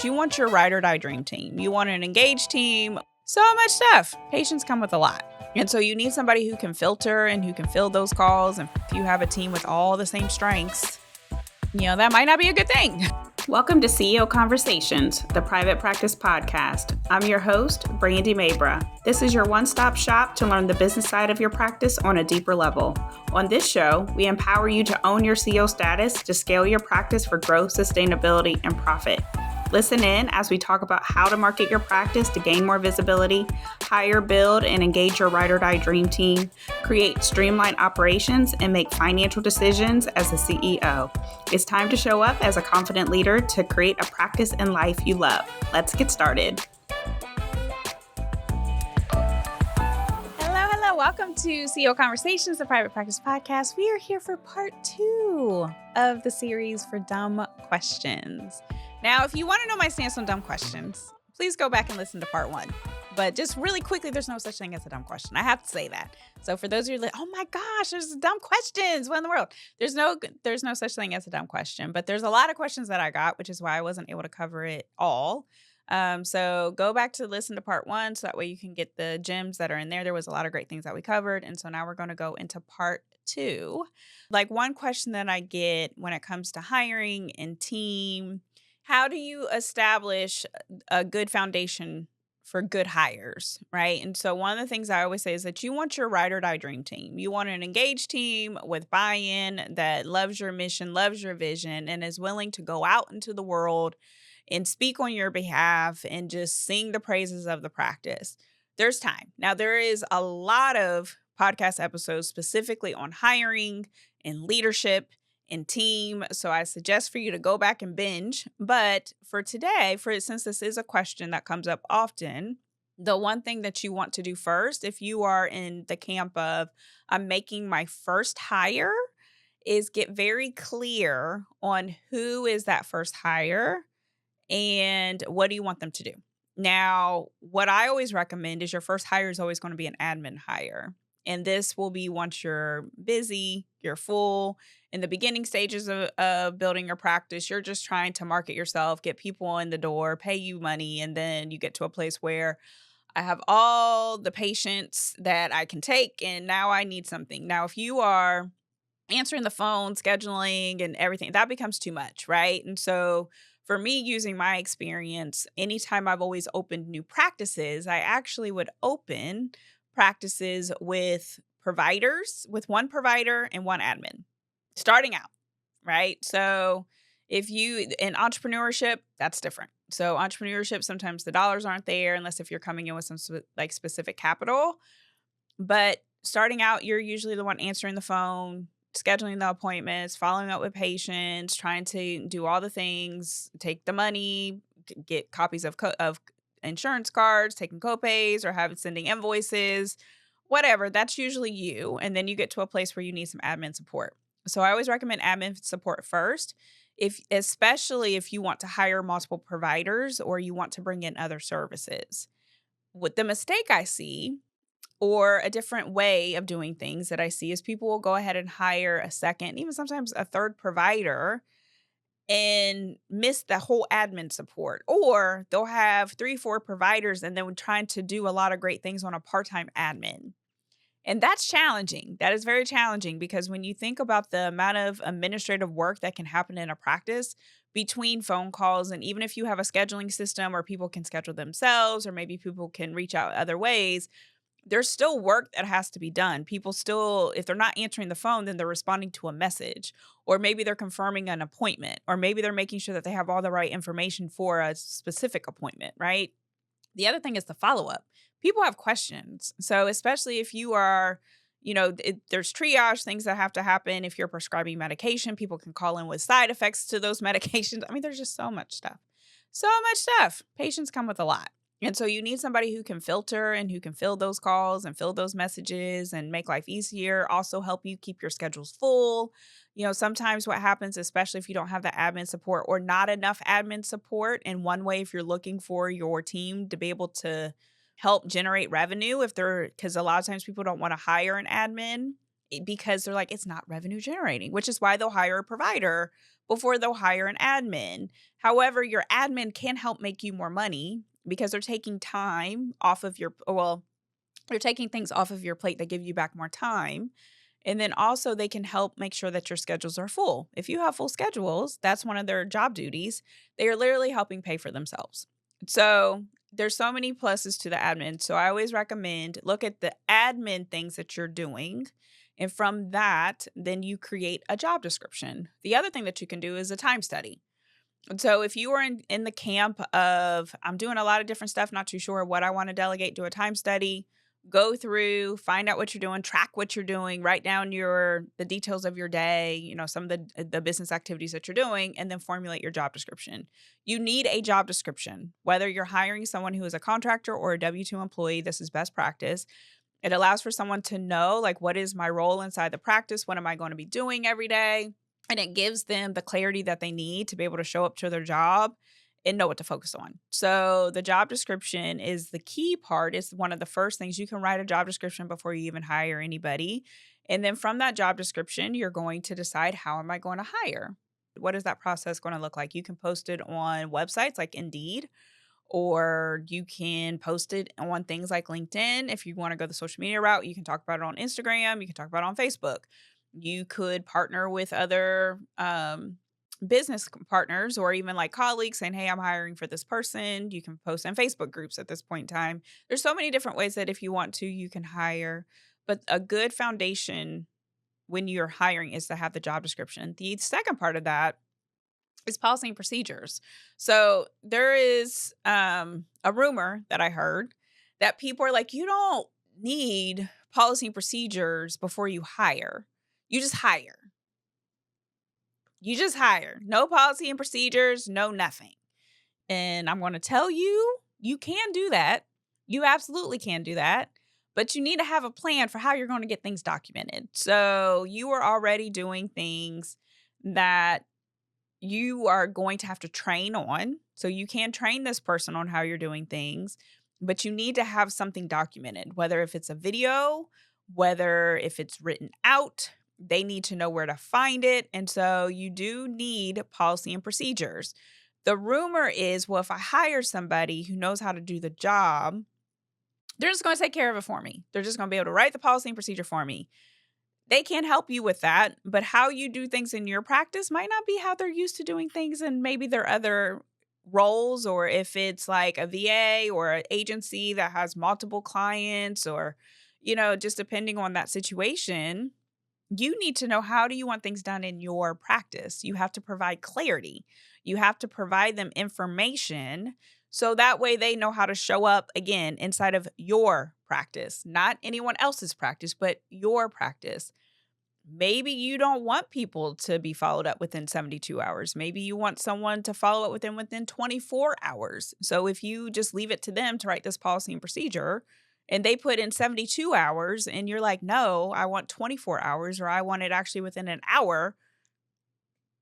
that you want your ride or die dream team. You want an engaged team, so much stuff. Patients come with a lot. And so you need somebody who can filter and who can field those calls. And if you have a team with all the same strengths, that might not be a good thing. Welcome to CEO Conversations, the private practice podcast. I'm your host, Brandy Mabra. This is your one-stop shop to learn the business side of your practice on a deeper level. On this show, we empower you to own your CEO status to scale your practice for growth, sustainability, and profit. Listen in as we talk about how to market your practice to gain more visibility, hire, build, and engage your ride or die dream team, create streamlined operations, and make financial decisions as a CEO. It's time to show up as a confident leader to create a practice and life you love. Let's get started. Hello. Welcome to CEO Conversations, the private practice podcast. We are here for part 2 of the series for dumb questions. Now, if you want to know my stance on dumb questions, please go back and listen to part 1. But just really quickly, there's no such thing as a dumb question. I have to say that. So for those of you like, oh my gosh, there's dumb questions. What in the world? There's no such thing as a dumb question. But there's a lot of questions that I got, which is why I wasn't able to cover it all. So go back to listen to part 1 so that way you can get the gems that are in there. There was a lot of great things that we covered. And so now we're going to go into part 2. Like one question that I get when it comes to hiring and team, how do you establish a good foundation for good hires, right? And so one of the things I always say is that you want your ride or die dream team. You want an engaged team with buy-in that loves your mission, loves your vision, and is willing to go out into the world and speak on your behalf and just sing the praises of the practice. There's time. Now, there is a lot of podcast episodes specifically on hiring and leadership and team. So I suggest for you to go back and binge. But for today, since this is a question that comes up often, the one thing that you want to do first, if you are in the camp of I'm making my first hire, is get very clear on who is that first hire and what do you want them to do. Now, what I always recommend is your first hire is always going to be an admin hire. And this will be once you're busy, you're full. In the beginning stages of building your practice, you're just trying to market yourself, get people in the door, pay you money. And then you get to a place where I have all the patients that I can take and now I need something. Now, if you are answering the phone, scheduling and everything, that becomes too much, right? And so for me, using my experience, anytime I've always opened new practices, I actually would open practices with providers, with one provider and one admin, starting out, right? So if you, in entrepreneurship, that's different. So entrepreneurship, sometimes the dollars aren't there unless if you're coming in with some specific capital. But starting out, you're usually the one answering the phone, scheduling the appointments, following up with patients, trying to do all the things, take the money, get copies of insurance cards, taking copays or sending invoices, whatever. That's usually you. And then you get to a place where you need some admin support. So I always recommend admin support first, especially if you want to hire multiple providers or you want to bring in other services. What the mistake I see, or a different way of doing things that I see, is people will go ahead and hire a second, even sometimes a third provider and miss the whole admin support. Or they'll have 3-4 providers and then trying to do a lot of great things on a part-time admin. And that's challenging. That is very challenging because when you think about the amount of administrative work that can happen in a practice between phone calls, and even if you have a scheduling system or people can schedule themselves or maybe people can reach out other ways, there's still work that has to be done. People still, if they're not answering the phone, then they're responding to a message, or maybe they're confirming an appointment, or maybe they're making sure that they have all the right information for a specific appointment, right? The other thing is the follow-up. People have questions. So especially if you are, there's triage things that have to happen. If you're prescribing medication, people can call in with side effects to those medications. I mean, there's just so much stuff. Patients come with a lot. And so you need somebody who can filter and who can fill those calls and fill those messages and make life easier, also help you keep your schedules full. Sometimes what happens, especially if you don't have the admin support or not enough admin support, and one way if you're looking for your team to be able to help generate revenue, because a lot of times people don't want to hire an admin, because they're like, it's not revenue generating, which is why they'll hire a provider before they'll hire an admin. However, your admin can help make you more money because they're taking time off of they're taking things off of your plate that give you back more time. And then also they can help make sure that your schedules are full. If you have full schedules, that's one of their job duties. They are literally helping pay for themselves. So there's so many pluses to the admin. So I always recommend look at the admin things that you're doing. And from that, then you create a job description. The other thing that you can do is a time study. And so if you are in the camp of, I'm doing a lot of different stuff, not too sure what I want to delegate, do a time study, go through, find out what you're doing, track what you're doing, write down the details of your day, some of the business activities that you're doing, and then formulate your job description. You need a job description, whether you're hiring someone who is a contractor or a W-2 employee. This is best practice. It allows for someone to know, like, what is my role inside the practice? What am I going to be doing every day? And it gives them the clarity that they need to be able to show up to their job and know what to focus on. So the job description is the key part. It's one of the first things. You can write a job description before you even hire anybody. And then from that job description, you're going to decide, how am I going to hire? What is that process going to look like? You can post it on websites like Indeed, or you can post it on things like LinkedIn. If you want to go the social media route, you can talk about it on Instagram. You can talk about it on Facebook. You could partner with other business partners or even like colleagues saying, hey, I'm hiring for this person. You can post in Facebook groups at this point in time. There's so many different ways that if you want to, you can hire. But a good foundation when you're hiring is to have the job description. The second part of that is policy and procedures. So there is a rumor that I heard that people are like, you don't need policy and procedures before you hire. You just hire. You just hire. No policy and procedures, no nothing. And I'm going to tell you, you can do that. You absolutely can do that. But you need to have a plan for how you're going to get things documented. So you are already doing things that you are going to have to train on. So you can train this person on how you're doing things, but you need to have something documented, whether if it's a video, whether if it's written out, they need to know where to find it. And so you do need policy and procedures. The rumor is, well, if I hire somebody who knows how to do the job, they're just going to take care of it for me. They're just going to be able to write the policy and procedure for me. They can help you with that, but how you do things in your practice might not be how they're used to doing things in maybe their other roles, or if it's like a VA or an agency that has multiple clients, or, just depending on that situation, you need to know, how do you want things done in your practice? You have to provide clarity. You have to provide them information so that way they know how to show up again inside of your practice, not anyone else's practice, but your practice. Maybe you don't want people to be followed up within 72 hours. Maybe you want someone to follow up within 24 hours. So if you just leave it to them to write this policy and procedure and they put in 72 hours and you're like, no, I want 24 hours, or I want it actually within an hour,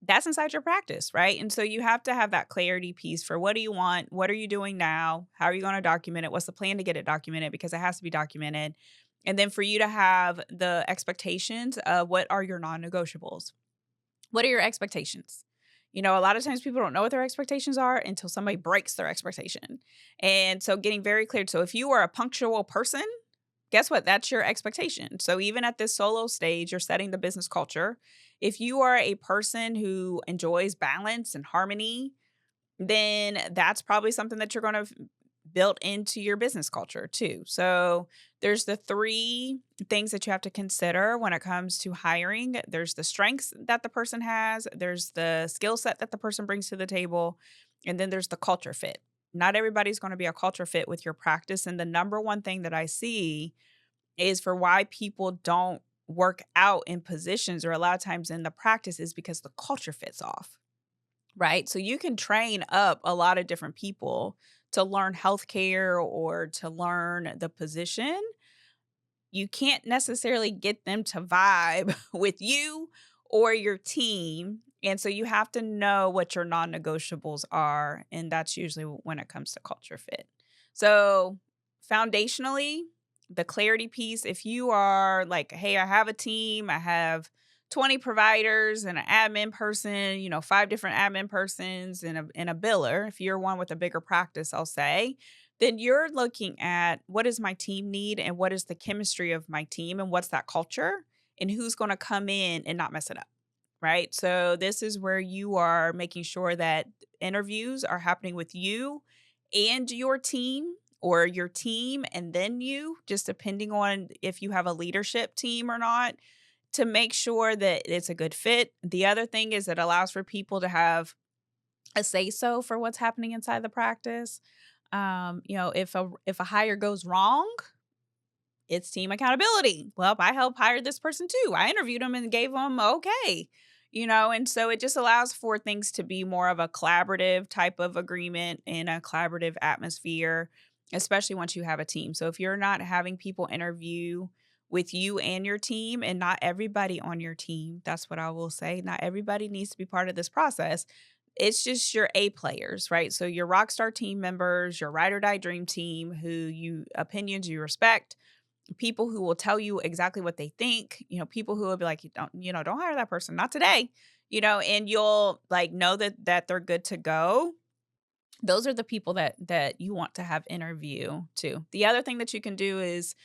that's inside your practice, right? And so you have to have that clarity piece for, what do you want? What are you doing now? How are you going to document it? What's the plan to get it documented? Because it has to be documented. And then for you to have the expectations of, what are your non-negotiables? What are your expectations? A lot of times people don't know what their expectations are until somebody breaks their expectation. And so getting very clear. So if you are a punctual person, guess what? That's your expectation. So even at this solo stage, you're setting the business culture. If you are a person who enjoys balance and harmony, then that's probably something that you're going to build into your business culture too. So there's the three things that you have to consider when it comes to hiring. There's the strengths that the person has, there's the skill set that the person brings to the table, and then there's the culture fit. Not everybody's going to be a culture fit with your practice. And the number one thing that I see is for why people don't work out in positions, or a lot of times in the practice, is because the culture fits off, right? So you can train up a lot of different people to learn healthcare or to learn the position. You can't necessarily get them to vibe with you or your team. And so you have to know what your non-negotiables are. And that's usually when it comes to culture fit. So foundationally, the clarity piece, if you are like, hey, I have a team, I have 20 providers and an admin person, 5 different admin persons and a biller. If you're one with a bigger practice, I'll say, then you're looking at what does my team need and what is the chemistry of my team and what's that culture and who's going to come in and not mess it up. Right. So this is where you are making sure that interviews are happening with you and your team or your team and then you, just depending on if you have a leadership team or not, to make sure that it's a good fit. The other thing is it allows for people to have a say so for what's happening inside the practice. If a hire goes wrong, it's team accountability. Well, I helped hire this person too. I interviewed them and gave them okay. And so it just allows for things to be more of a collaborative type of agreement in a collaborative atmosphere, especially once you have a team. So if you're not having people interview with you and your team, and not everybody on your team, that's what I will say. Not everybody needs to be part of this process. It's just your A players, right? So your rock star team members, your ride or die dream team, who you opinions you respect, people who will tell you exactly what they think, people who will be like, don't hire that person, not today, and you'll like know that they're good to go. Those are the people that you want to have interview too. The other thing that you can do is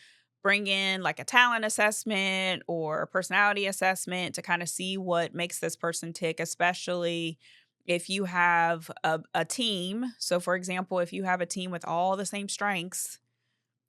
bring in like a talent assessment or a personality assessment to kind of see what makes this person tick, especially if you have a team. So for example, if you have a team with all the same strengths,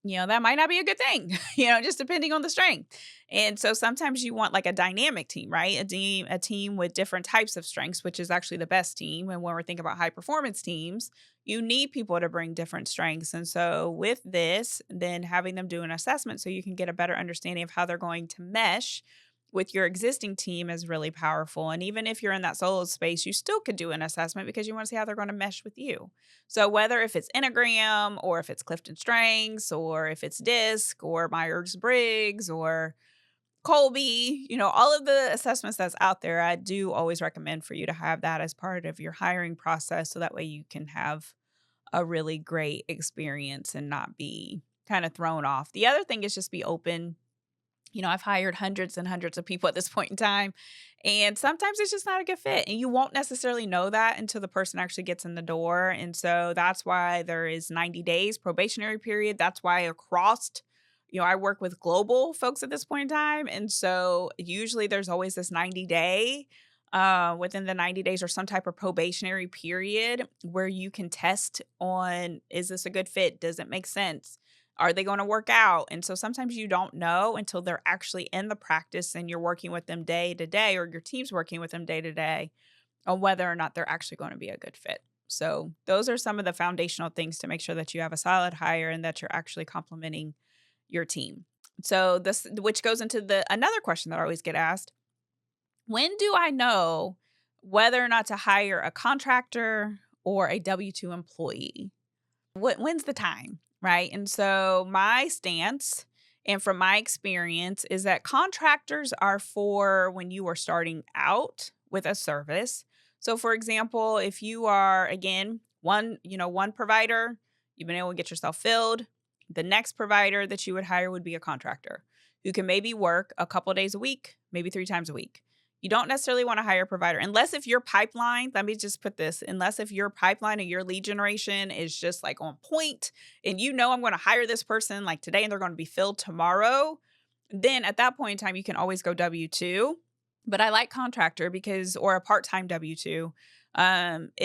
that might not be a good thing, just depending on the strength. And so sometimes you want like a dynamic team, right? A team with different types of strengths, which is actually the best team. And when we're thinking about high performance teams, you need people to bring different strengths. And so with this, then having them do an assessment so you can get a better understanding of how they're going to mesh with your existing team is really powerful. And even if you're in that solo space, you still could do an assessment because you want to see how they're going to mesh with you. So whether if it's Enneagram or if it's Clifton Strengths or if it's DISC or Myers-Briggs or Colby, all of the assessments that's out there, I do always recommend for you to have that as part of your hiring process. So that way you can have a really great experience and not be kind of thrown off. The other thing is just be open. I've hired hundreds and hundreds of people at this point in time, and sometimes it's just not a good fit. And you won't necessarily know that until the person actually gets in the door. And so that's why there is 90 days probationary period. That's why across, I work with global folks at this point in time. And so usually there's always this 90-day within the 90 days or some type of probationary period where you can test on, is this a good fit? Does it make sense? Are they going to work out? And so sometimes you don't know until they're actually in the practice and you're working with them day to day, or your team's working with them day to day, on whether or not they're actually going to be a good fit. So those are some of the foundational things to make sure that you have a solid hire and that you're actually complementing your team. So this, which goes into another question that I always get asked: when do I know whether or not to hire a contractor or a W-2 employee? When's the time, right? And so my stance, and from my experience, is that contractors are for when you are starting out with a service. So for example, if you are, again, one provider, you've been able to get yourself filled, the next provider that you would hire would be a contractor who can maybe work a couple of days a week, maybe 3 times a week. You don't necessarily want to hire a provider unless if your pipeline, let me just put this, unless if your pipeline and your lead generation is just like on point and I'm going to hire this person like today and they're going to be filled tomorrow, then at that point in time, you can always go W-2. But I like contractor or a part-time W-2,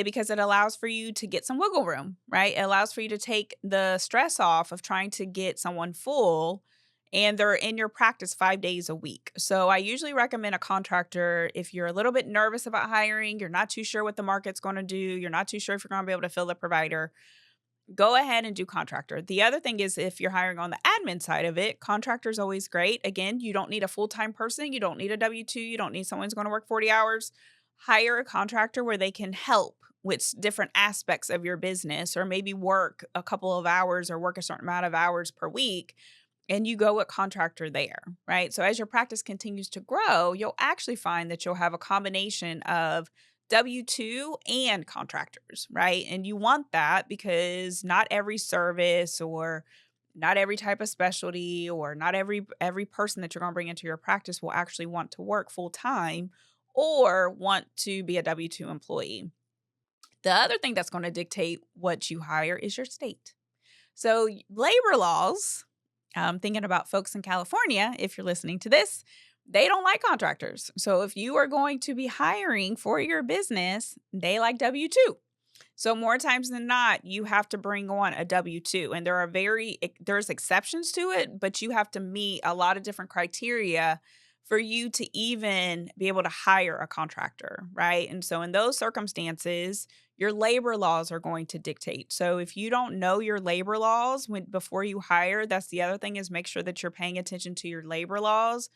because it allows for you to get some wiggle room, right? It allows for you to take the stress off of trying to get someone full and they're in your practice 5 days a week. So I usually recommend a contractor if you're a little bit nervous about hiring, you're not too sure what the market's going to do, you're not too sure if you're going to be able to fill the provider, go ahead and do contractor. The other thing is if you're hiring on the admin side of it, contractor is always great. Again, you don't need a full-time person. You don't need a W-2. You don't need someone who's going to work 40 hours. Hire a contractor where they can help with different aspects of your business, or maybe work a couple of hours or work a certain amount of hours per week. And you go with contractor there, right? So as your practice continues to grow, you'll actually find that you'll have a combination of W-2 and contractors, right? And you want that because not every service or not every type of specialty or not every person that you're going to bring into your practice will actually want to work full time or want to be a W-2 employee. The other thing that's going to dictate what you hire is your state. So, labor laws, thinking about folks in California, if you're listening to this, they don't like contractors. So, if you are going to be hiring for your business, they like W 2. So, more times than not, you have to bring on a W 2. And there's exceptions to it, but you have to meet a lot of different criteria for you to even be able to hire a contractor, right? And so, in those circumstances, your labor laws are going to dictate. So if you don't know your labor laws before you hire, that's the other thing, is make sure that you're paying attention to your labor laws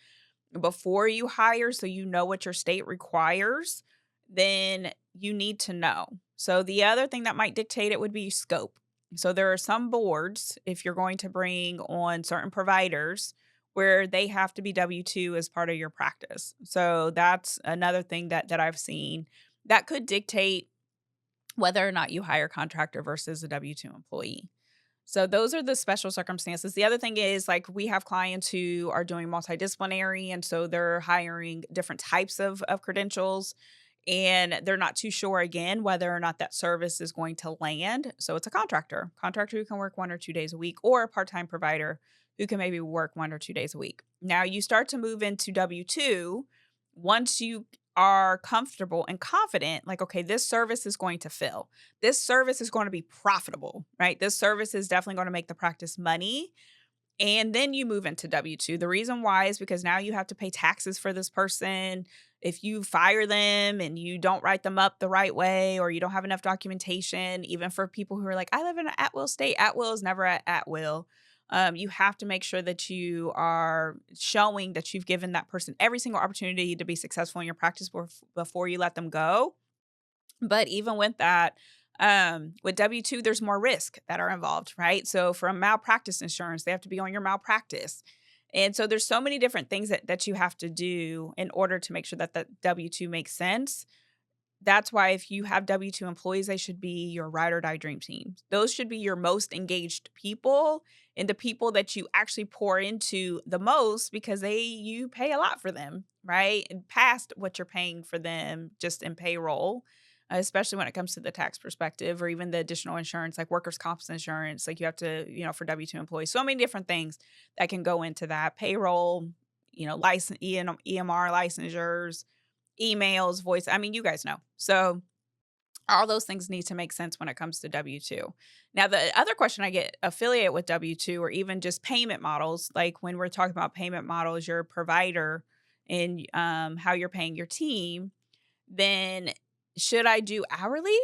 before you hire so you know what your state requires. Then you need to know. So the other thing that might dictate it would be scope. So there are some boards, if you're going to bring on certain providers, where they have to be W-2 as part of your practice. So that's another thing that I've seen that could dictate whether or not you hire a contractor versus a W-2 employee. So those are the special circumstances. The other thing is, like, we have clients who are doing multidisciplinary, and so they're hiring different types of credentials, and they're not too sure, again, whether or not that service is going to land. So it's a contractor who can work 1 or 2 days a week, or a part-time provider who can maybe work 1 or 2 days a week. Now you start to move into W-2 once you are comfortable and confident, like, okay, this service is going to fill. This service is going to be profitable, right? This service is definitely going to make the practice money. And then you move into W-2. The reason why is because now you have to pay taxes for this person. If you fire them and you don't write them up the right way, or you don't have enough documentation, even for people who are like, I live in an at-will state. At-will is never at will. You have to make sure that you are showing that you've given that person every single opportunity to be successful in your practice before you let them go. But even with that, with W-2, there's more risk that are involved, right? So from malpractice insurance, they have to be on your malpractice. And so there's so many different things that you have to do in order to make sure that the W-2 makes sense. That's why if you have W-2 employees, they should be your ride or die dream team. Those should be your most engaged people and the people that you actually pour into the most, because you pay a lot for them, right? And past what you're paying for them just in payroll, especially when it comes to the tax perspective, or even the additional insurance like workers' comp insurance. Like, you have to, for W-2 employees, so many different things that can go into that payroll, license, EMR licensures, emails, voice. I mean, you guys know. So all those things need to make sense when it comes to W-2. Now, the other question I get affiliate with W-2, or even just payment models, like when we're talking about payment models, your provider and how you're paying your team, then should I do hourly,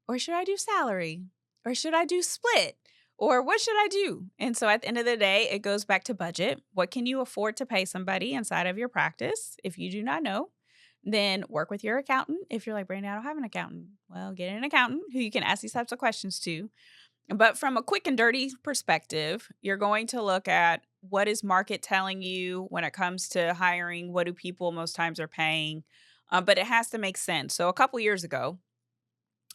or should I do salary, or should I do split, or what should I do? And so at the end of the day, it goes back to budget. What can you afford to pay somebody inside of your practice? If you do not know, then work with your accountant. If you're like, Brandy, I don't have an accountant. Well, get an accountant who you can ask these types of questions to. But from a quick and dirty perspective, you're going to look at what is market telling you when it comes to hiring. What do people most times are paying? But it has to make sense. So a couple years ago,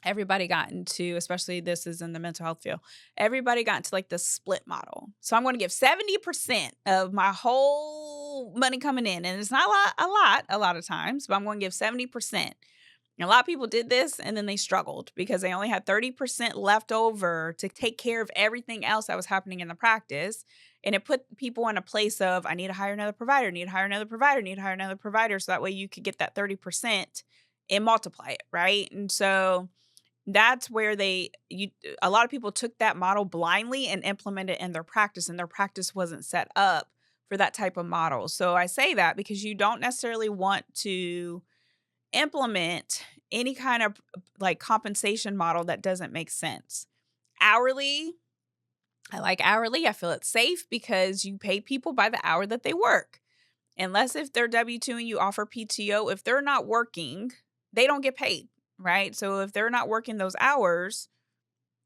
everybody got into, especially this is in the mental health field, everybody got into like the split model. So I'm going to give 70% of my whole money coming in. And it's not a lot of times, but I'm going to give 70%. A lot of people did this and then they struggled because they only had 30% left over to take care of everything else that was happening in the practice. And it put people in a place of, I need to hire another provider, need to hire another provider, need to hire another provider. So that way you could get that 30% and multiply it, right? And so that's where a lot of people took that model blindly and implemented it in their practice, and their practice wasn't set up for that type of model. So I say that because you don't necessarily want to implement any kind of like compensation model that doesn't make sense. Hourly, I like hourly. I feel it's safe because you pay people by the hour that they work. Unless if they're W-2 and you offer PTO, if they're not working, they don't get paid, right? So if they're not working those hours,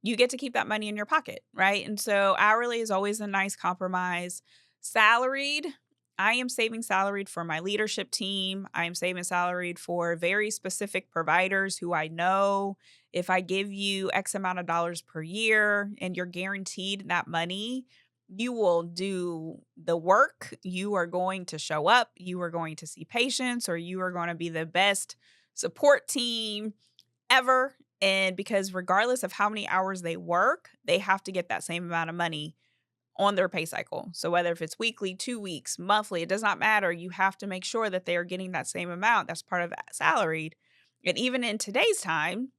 you get to keep that money in your pocket, right? And so hourly is always a nice compromise. Salaried, I am saving salaried for my leadership team. I am saving salaried for very specific providers who I know if I give you X amount of dollars per year and you're guaranteed that money, You will do the work. You are going to show up. You are going to see patients, or you are going to be the best support team ever. And because regardless of how many hours they work, they have to get that same amount of money on their pay cycle. So whether if it's weekly, 2 weeks, monthly, it does not matter. You have to make sure that they are getting that same amount. That's part of that salaried. And even in today's time,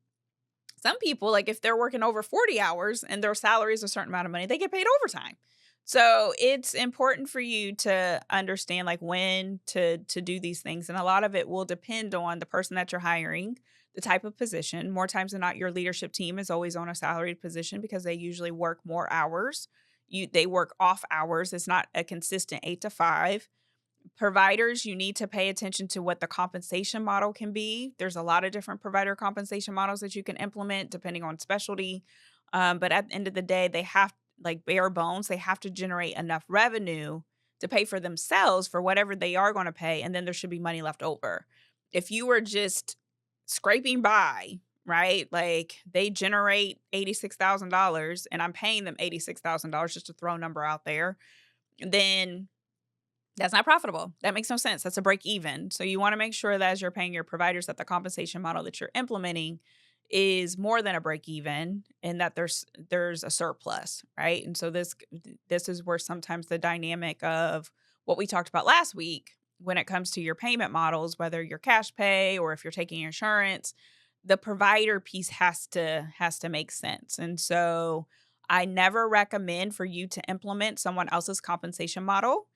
some people, like if they're working over 40 hours and their salary is a certain amount of money, they get paid overtime. So it's important for you to understand like when to do these things. And a lot of it will depend on the person that you're hiring, the type of position. More times than not, your leadership team is always on a salaried position because they usually work more hours. They work off hours. It's not a consistent 8 to 5. Providers, you need to pay attention to what the compensation model can be. There's a lot of different provider compensation models that you can implement depending on specialty. But at the end of the day, they have, like bare bones, they have to generate enough revenue to pay for themselves for whatever they are going to pay. And then there should be money left over. If you were just scraping by, right? Like they generate $86,000 and I'm paying them $86,000 just to throw a number out there, then that's not profitable. That makes no sense. That's a break even. So you want to make sure that as you're paying your providers that the compensation model that you're implementing is more than a break even and that there's a surplus, right? And so this is where sometimes the dynamic of what we talked about last week when it comes to your payment models, whether you're cash pay or if you're taking insurance, the provider piece has to make sense. And so I never recommend for you to implement someone else's compensation model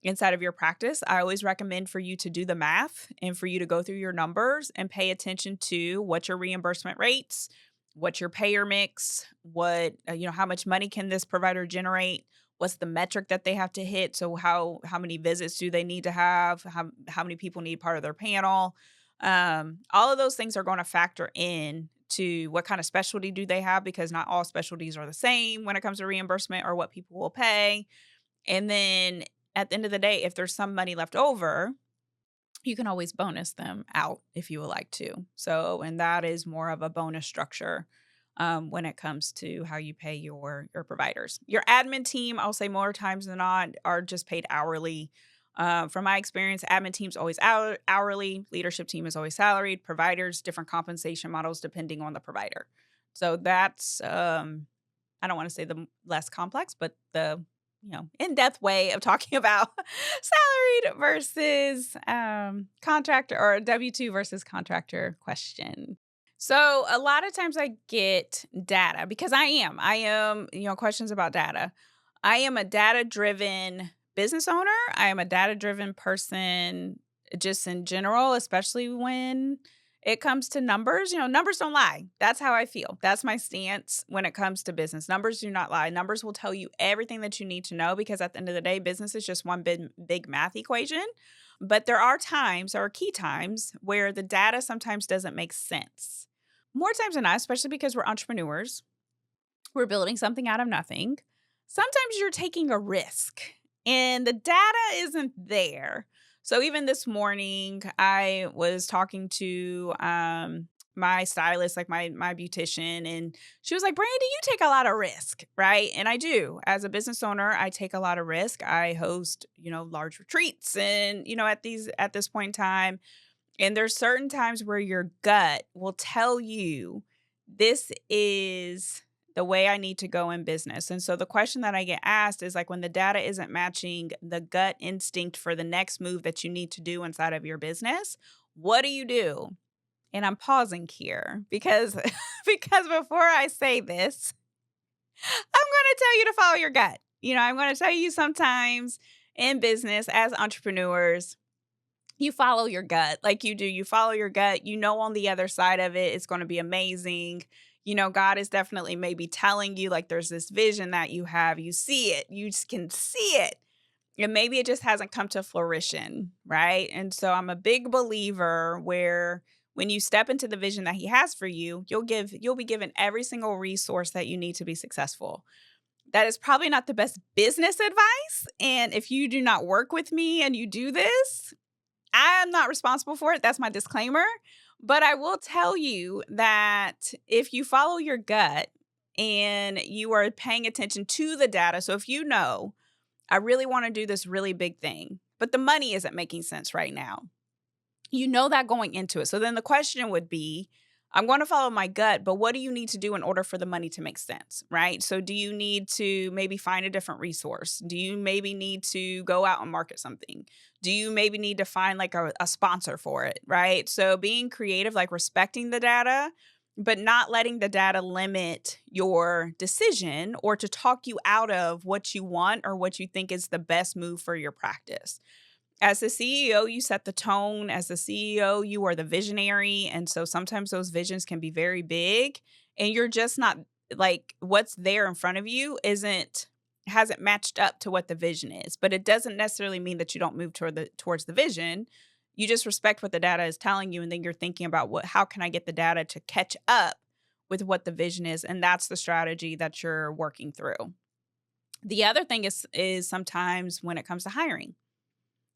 inside of your practice. I always recommend for you to do the math and for you to go through your numbers and pay attention to what your reimbursement rates, what your payer mix, what how much money can this provider generate, what's the metric that they have to hit, so how many visits do they need to have, how many people need part of their panel. All of those things are going to factor in to what kind of specialty do they have, because not all specialties are the same when it comes to reimbursement or what people will pay. And then at the end of the day, if there's some money left over, you can always bonus them out if you would like to. So, and that is more of a bonus structure when it comes to how you pay your providers. Your admin team, I'll say more times than not, are just paid hourly. From my experience, admin team's always hourly, leadership team is always salaried, providers, different compensation models depending on the provider. So that's, I don't want to say the less complex, but the in-depth way of talking about salaried versus contractor, or W-2 versus contractor question. So a lot of times I get data because I am, questions about data. I am a data-driven business owner. I am a data-driven person just in general, especially when it comes to numbers. Numbers don't lie. That's how I feel. That's my stance when it comes to business. Numbers do not lie. Numbers will tell you everything that you need to know, because at the end of the day, business is just one big math equation. But there are times, or key times, where the data sometimes doesn't make sense. More times than not, especially because we're entrepreneurs, we're building something out of nothing. Sometimes you're taking a risk and the data isn't there. So even this morning, I was talking to my stylist, like my beautician, and she was like, "Brandy, you take a lot of risk, right?" And I do. As a business owner, I take a lot of risk. I host, large retreats, and at this point in time, and there's certain times where your gut will tell you this is the way I need to go in business. And so the question that I get asked is like, when the data isn't matching the gut instinct for the next move that you need to do inside of your business, what do you do? And I'm pausing here because because before I say this, I'm going to tell you to follow your gut. I'm going to tell you sometimes in business as entrepreneurs, you follow your gut like you do. You follow your gut. On the other side of it, it's going to be amazing. God is definitely maybe telling you, like, there's this vision that you have. You see it. You just can see it. And maybe it just hasn't come to fruition, right? And so I'm a big believer where when you step into the vision that he has for you, you'll be given every single resource that you need to be successful. That is probably not the best business advice. And if you do not work with me and you do this, I am not responsible for it. That's my disclaimer. But I will tell you that if you follow your gut, and you are paying attention to the data. So if you know, I really want to do this really big thing, but the money isn't making sense right now. You know that going into it. So then the question would be, I'm going to follow my gut, but what do you need to do in order for the money to make sense, right? So do you need to maybe find a different resource? Do you maybe need to go out and market something? Do you maybe need to find like a sponsor for it, right? So being creative, like respecting the data, but not letting the data limit your decision or to talk you out of what you want or what you think is the best move for your practice. As the CEO, you set the tone. As the CEO, you are the visionary. And so sometimes those visions can be very big and you're just not like what's there in front of you hasn't matched up to what the vision is. But it doesn't necessarily mean that you don't move towards the vision. You just respect what the data is telling you. And then you're thinking about how can I get the data to catch up with what the vision is? And that's the strategy that you're working through. The other thing is sometimes when it comes to hiring.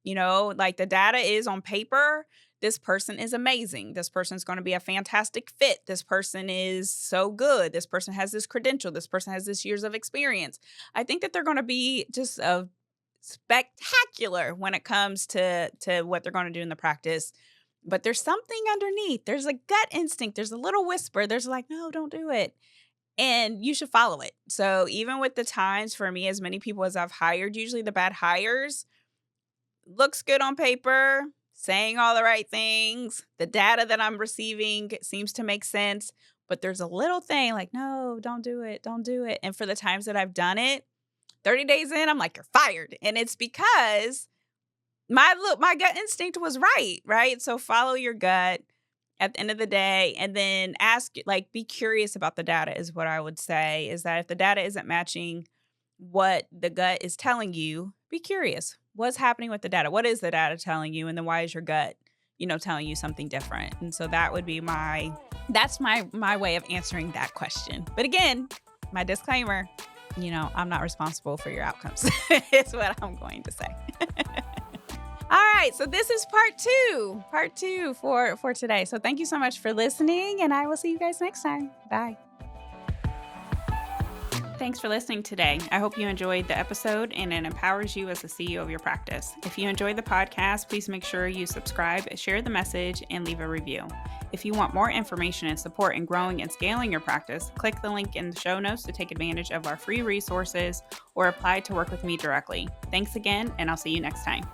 Like the data is on paper. This person is amazing. This person's going to be a fantastic fit. This person is so good. This person has this credential. This person has this years of experience. I think that they're going to be just spectacular when it comes to what they're going to do in the practice. But there's something underneath. There's a gut instinct. There's a little whisper. There's like, no, don't do it. And you should follow it. So even with the times for me, as many people as I've hired, usually the bad hires, looks good on paper, saying all the right things. The data that I'm receiving seems to make sense, but there's a little thing like, no, don't do it. Don't do it. And for the times that I've done it, 30 days in, I'm like, you're fired. And it's because my gut instinct was right? So follow your gut at the end of the day, and then be curious about the data is what I would say, is that if the data isn't matching what the gut is telling you, be curious. What's happening with the data? What is the data telling you? And then why is your gut, telling you something different? And so that would be that's my way of answering that question. But again, my disclaimer, I'm not responsible for your outcomes. It's what I'm going to say. All right. So this is part two for today. So thank you so much for listening, and I will see you guys next time. Bye. Thanks for listening today. I hope you enjoyed the episode and it empowers you as the CEO of your practice. If you enjoyed the podcast, please make sure you subscribe, share the message, and leave a review. If you want more information and support in growing and scaling your practice, click the link in the show notes to take advantage of our free resources or apply to work with me directly. Thanks again, and I'll see you next time.